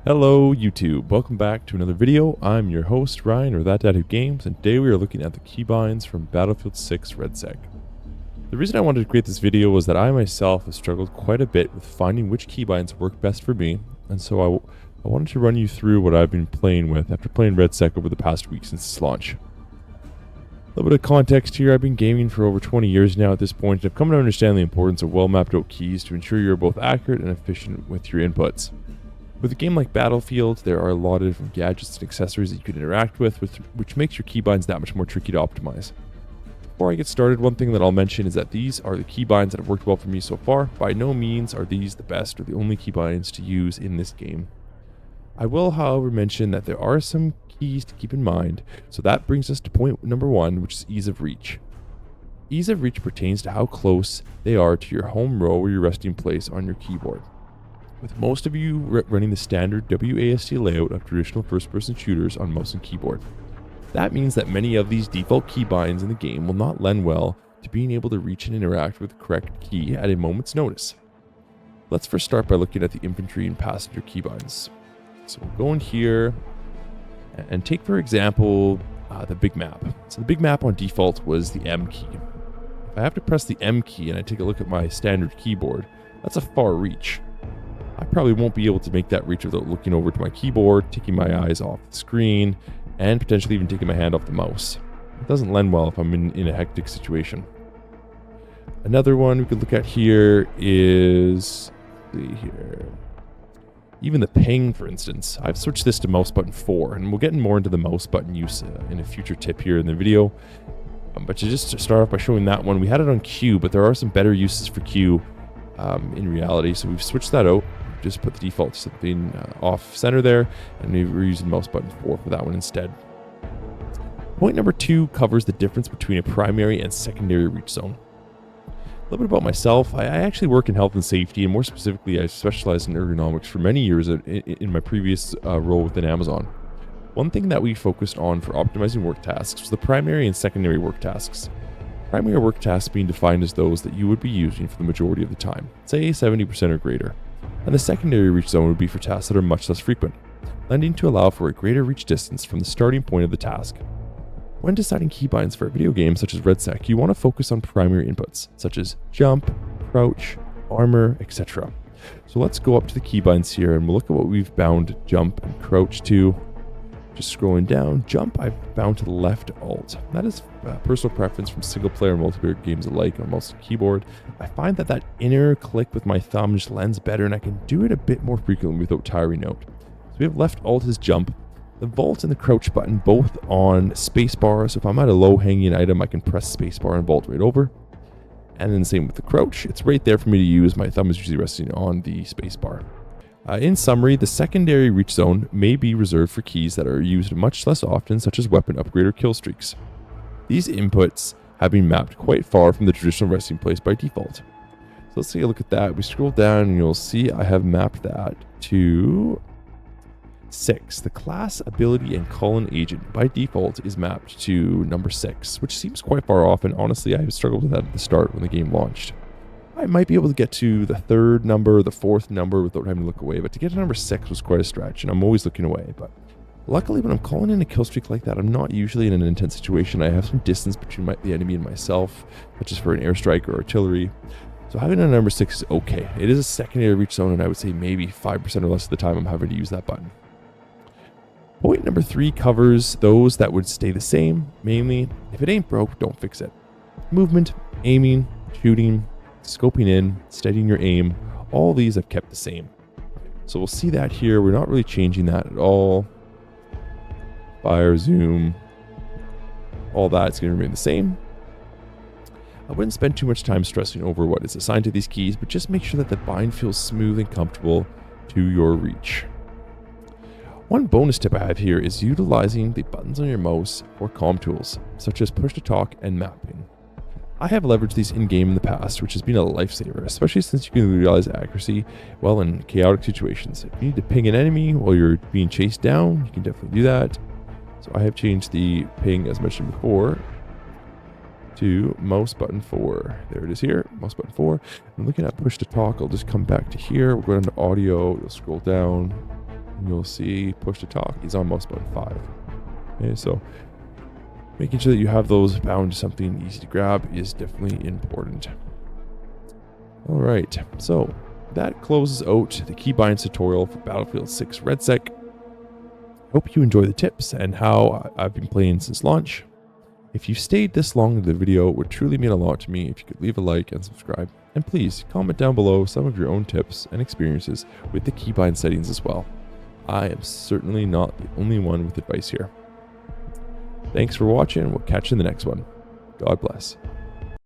Hello YouTube, welcome back to another video. I'm your host Ryan, or That Dad Who Games, and today we are looking at the keybinds from Battlefield 6 RedSec. The reason I wanted to create this video was that I myself have struggled quite a bit with finding which keybinds work best for me, and so I wanted to run you through what I've been playing with after playing RedSec over the past week since its launch. A little bit of context here: I've been gaming for over 20 years now at this point, and I've come to understand the importance of well mapped out keys to ensure you're both accurate and efficient with your inputs. With a game like Battlefield, there are a lot of different gadgets and accessories that you can interact with, which makes your keybinds that much more tricky to optimize. Before I get started, one thing that I'll mention is that these are the keybinds that have worked well for me so far. By no means are these the best or the only keybinds to use in this game. I will, however, mention that there are some keys to keep in mind, so that brings us to point number one, which is ease of reach. Ease of reach pertains to how close they are to your home row or your resting place on your keyboard. With most of you running the standard WASD layout of traditional first-person shooters on mouse and keyboard. That means that many of these default keybinds in the game will not lend well to being able to reach and interact with the correct key at a moment's notice. Let's first start by looking at the infantry and passenger keybinds. So we'll go in here and take, for example, the big map. So the big map on default was the M key. If I have to press the M key and I take a look at my standard keyboard, that's a far reach. I probably won't be able to make that reach without looking over to my keyboard, taking my eyes off the screen, and potentially even taking my hand off the mouse. It doesn't lend well if I'm in a hectic situation. Another one we could look at here is, even the ping, for instance. I've switched this to mouse button 4, and we'll get more into the mouse button use in a future tip here in the video. But to start off by showing that one, we had it on Q, but there are some better uses for Q in reality, so we've switched that out. Just put the default something off center there, and we're using mouse button 4 for that one instead. Point number 2 covers the difference between a primary and secondary reach zone. A little bit about myself: I actually work in health and safety, and more specifically I specialized in ergonomics for many years in my previous role within Amazon. One thing that we focused on for optimizing work tasks was the primary and secondary work tasks. Primary work tasks being defined as those that you would be using for the majority of the time, say 70% or greater. And the secondary reach zone would be for tasks that are much less frequent, lending to allow for a greater reach distance from the starting point of the task. When deciding keybinds for a video game such as RedSec, you want to focus on primary inputs, such as jump, crouch, armor, etc. So let's go up to the keybinds here and we'll look at what we've bound jump and crouch to. Just scrolling down, jump I've bound to the left alt. That is personal preference from single player and multiplayer games alike on mouse and keyboard. I find that inner click with my thumb just lends better, and I can do it a bit more frequently without tiring out. So we have left alt as jump, the vault and the crouch button both on spacebar. So if I'm at a low hanging item, I can press spacebar and vault right over. And then the same with the crouch. It's right there for me to use. My thumb is usually resting on the spacebar. In summary, the secondary reach zone may be reserved for keys that are used much less often, such as weapon upgrade or kill streaks. These inputs have been mapped quite far from the traditional resting place by default. So let's take a look at that. We scroll down and you'll see I have mapped that to 6. The class, ability, and call-in agent by default is mapped to number 6, which seems quite far off, and honestly I struggled with that at the start when the game launched. I might be able to get to the 3rd number, the 4th number without having to look away, but to get to number 6 was quite a stretch, and I'm always looking away. But luckily, when I'm calling in a kill streak like that, I'm not usually in an intense situation. I have some distance between the enemy and myself, such as for an airstrike or artillery. So having a number 6 is okay. It is a secondary reach zone, and I would say maybe 5% or less of the time I'm having to use that button. Point number 3 covers those that would stay the same, mainly, if it ain't broke, don't fix it. Movement, aiming, shooting, scoping in, steadying your aim, all these I've kept the same. So we'll see that here. We're not really changing that at all. Fire, zoom, all that's going to remain the same. I wouldn't spend too much time stressing over what is assigned to these keys, but just make sure that the bind feels smooth and comfortable to your reach. One bonus tip I have here is utilizing the buttons on your mouse for comm tools, such as push to talk and mapping. I have leveraged these in-game in the past, which has been a lifesaver, especially since you can realize accuracy well in chaotic situations. If you need to ping an enemy while you're being chased down, you can definitely do that. So I have changed the ping, as mentioned before, to mouse button 4. There it is here, mouse button 4. I'm looking at push to talk. I'll just come back to here. We'll go down to audio. You'll scroll down. you'll see push to talk. He's on mouse button 5. Okay, so making sure that you have those bound to something easy to grab is definitely important. All right, so that closes out the Keybind tutorial for Battlefield 6 RedSec. Hope you enjoy the tips and how I've been playing since launch. If you stayed this long into the video, it would truly mean a lot to me if you could leave a like and subscribe. And please comment down below some of your own tips and experiences with the Keybind settings as well. I am certainly not the only one with advice here. Thanks for watching, and we'll catch you in the next one. God bless.